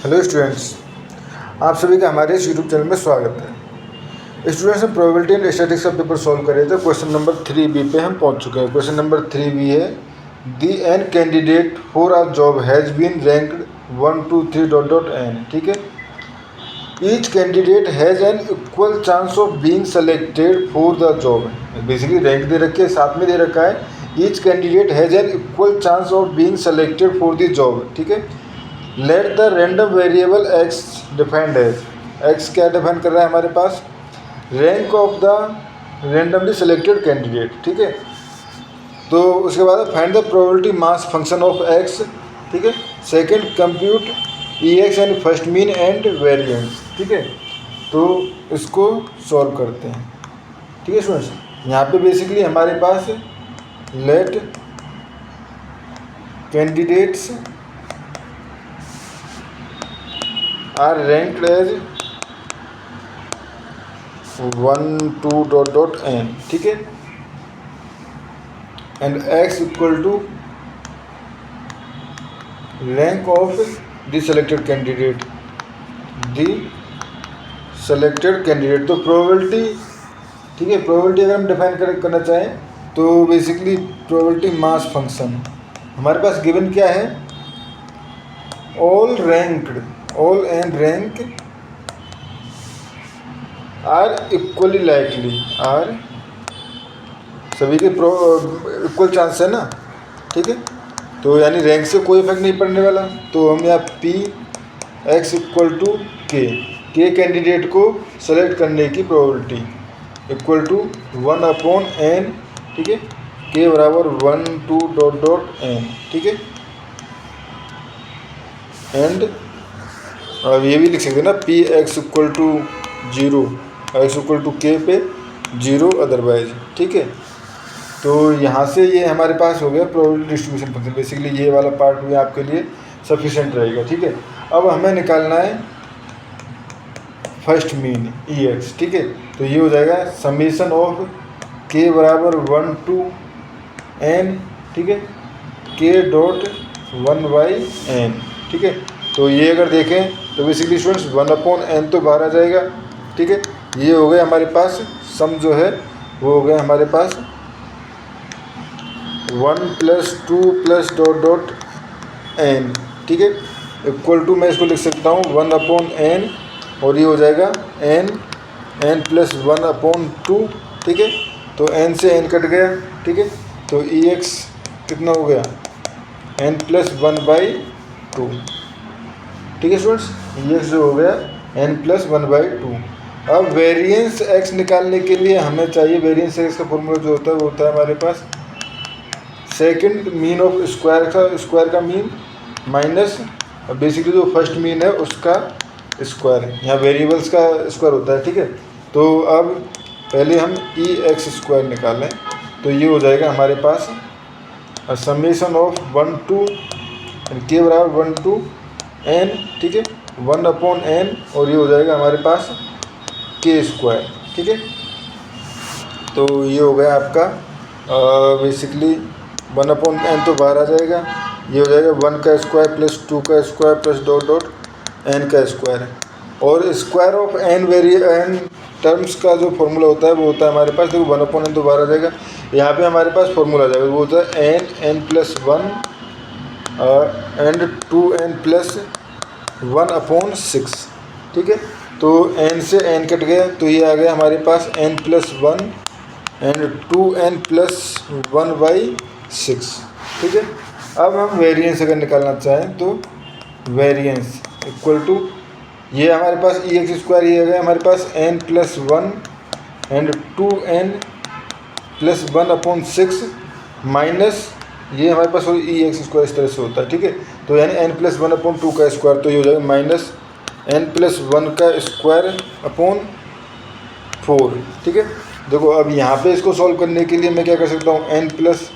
Hello students, आप सभी का हमारे इस यूट्यूब चैनल में स्वागत है। स्टूडेंट्स, हम प्रोबेबिलिटी एंड स्टैटिस्टिक्स का पेपर सॉल्व कर रहे थे। क्वेश्चन नंबर 3B पे हम पहुंच चुके हैं। क्वेश्चन नंबर 3B है, the n candidate for a job has been ranked 1 2 3 n। ठीक है, each candidate has an equal chance of being selected for the job. Basically rank दे रखे, साथ में दे रखा है each candidate has an equal chance of being selected for the job. ठीक है, let the random variable x defined as, x क्या डिफाइन कर रहा है हमारे पास, rank of the randomly selected candidate. ठीक है, तो उसके बाद find the probability mass function of x. ठीक है, second compute E x and first mean and variance. ठीक है, तो इसको सॉल्व करते हैं। ठीक है स्टूडेंट्स, यहाँ पे बेसिकली हमारे पास let candidates are ranked as 1 2 n। ठीक है, and x equal to rank of the selected candidate, तो प्रोबेबिलिटी, ठीक है, प्रोबेबिलिटी अगर हम डिफाइन करना चाहें तो बेसिकली प्रोबेबिलिटी मास फंक्शन हमारे पास गिवन क्या है, all and rank are equally likely, are सभी के इक्वल चांस है ना। ठीक है, तो यानी रैंक से कोई इफेक्ट नहीं पड़ने वाला, तो हम यहाँ पी एक्स इक्वल टू के कैंडिडेट को सेलेक्ट करने की प्रोबेबिलिटी इक्वल टू 1/n। ठीक है, के बराबर 1 2 n। ठीक है, एंड अब ये भी लिख सकते हैं ना, P X equal to 0, X equal to K पे 0 अदरवाइज। ठीक है, तो यहाँ से ये हमारे पास हो गया प्रोबेबिलिटी डिस्ट्रीब्यूशन फंक्शन। बेसिकली ये वाला पार्ट भी आपके लिए सफिशिएंट रहेगा। ठीक है, अब हमें निकालना है फर्स्ट मीन ई एक्स। ठीक है, तो ये हो जाएगा समीशन ऑफ के बराबर 1 to n। ठीक है, के डॉट 1/n। ठीक है, तो ये अगर देखें तो बेसिकली स्टूडेंट्स 1/n तो बाहर आ जाएगा। ठीक है, ये हो गया हमारे पास सम जो है वो हो गया हमारे पास 1 + 2 + n। ठीक है, इक्वल टू मैं इसको लिख सकता हूँ 1/n, और ये हो जाएगा n + 1/2। ठीक है, तो n से n कट गया। ठीक है, तो ई एक्स कितना हो गया, n + 1/2। ठीक है स्टूडेंट्स, ई एक्स जो हो गया n + 1/2। अब वेरिएंस x निकालने के लिए हमें चाहिए, वेरिएंस x का फॉर्मूला जो होता है वो होता है हमारे पास सेकंड मीन ऑफ स्क्वायर का मीन माइनस बेसिकली जो फर्स्ट मीन है उसका स्क्वायर है। यहाँ वेरिएबल्स का स्क्वायर होता है। ठीक है, तो अब पहले हम ई एक्स स्क्वायर निकालें, तो ये हो जाएगा हमारे पास समेशन ऑफ 1 to के बराबर 1 to n। ठीक है, 1/n, और ये हो जाएगा हमारे पास के स्क्वायर। ठीक है, तो ये हो गया आपका बेसिकली 1/n तो बाहर आ जाएगा, ये हो जाएगा 1 का स्क्वायर + 2 का स्क्वायर + n का स्क्वायर। और स्क्वायर ऑफ n टर्म्स का जो फॉर्मूला होता है वो होता है हमारे पास, देखो 1/n तो बाहर आ जाएगा, यहाँ पे हमारे पास फॉर्मूला आ जाएगा, वो होता है n + 1 एंड 2n + 1/6। ठीक है, तो n से n कट गया, तो ये आ गया हमारे पास n + 1 एंड 2n + 1/6। ठीक है, अब हम वेरिएंस अगर निकालना चाहें तो वेरिएंस इक्वल टू ये हमारे पास ई एक्स स्क्वायर, ये आ गया हमारे पास n + 1 एंड 2n + 1/6 माइनस ये हमारे पास ई एक्स स्क्वायर इस तरह से होता है। ठीक है, तो यानी n + 1/2 का स्क्वायर, तो ये हो जाएगा माइनस n + 1 का स्क्वायर अपॉन 4। ठीक है, देखो अब यहाँ पे इसको सॉल्व करने के लिए मैं क्या कर सकता हूँ, n +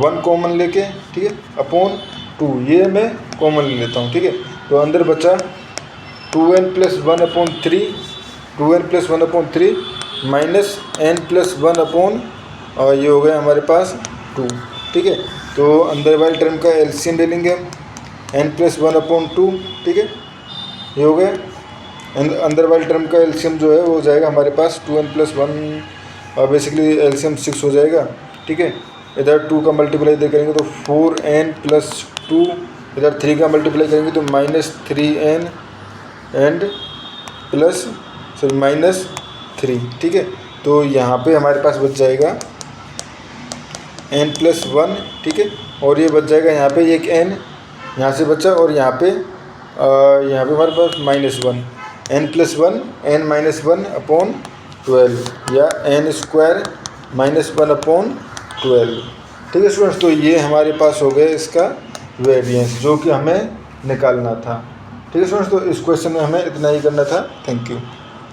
1 कॉमन लेके, ठीक है, अपॉन 2 ये मैं कॉमन ले लेता हूँ। ठीक है, तो अंदर बचा 2n + 1/3, 2n + 1/3 माइनस n + 1 और ये हो गया हमारे पास 2। ठीक है, तो अंदर वाले टर्म का एलसीएम ले लेंगे n + 1/2। ठीक है, ये हो गए। अंदर वाली टर्म का एलसीएम जो है वो हो जाएगा हमारे पास 2n+1, बेसिकली एलसीएम 6 हो जाएगा, ठीक है। इधर 2 का मल्टीप्लाई इधर करेंगे तो 4n+2, इधर 3 का मल्टीप्लाई करेंगे तो -3n एंड -3, ठीक है। तो यहाँ पे हमारे पास बच जाएगा n+1, ठीक है। और ये बच जाएगा यहाँ पे एक n यहाँ से बचा, और यहाँ पे हमारे पास -1, n+1 n-1/12 या n² -1/12, ठीक है स्टूडेंट्स। तो ये हमारे पास हो गए इसका वेरिएंस जो कि हमें निकालना था, ठीक है स्टूडेंट्स। तो इस क्वेश्चन में हमें इतना ही करना था। Thank you.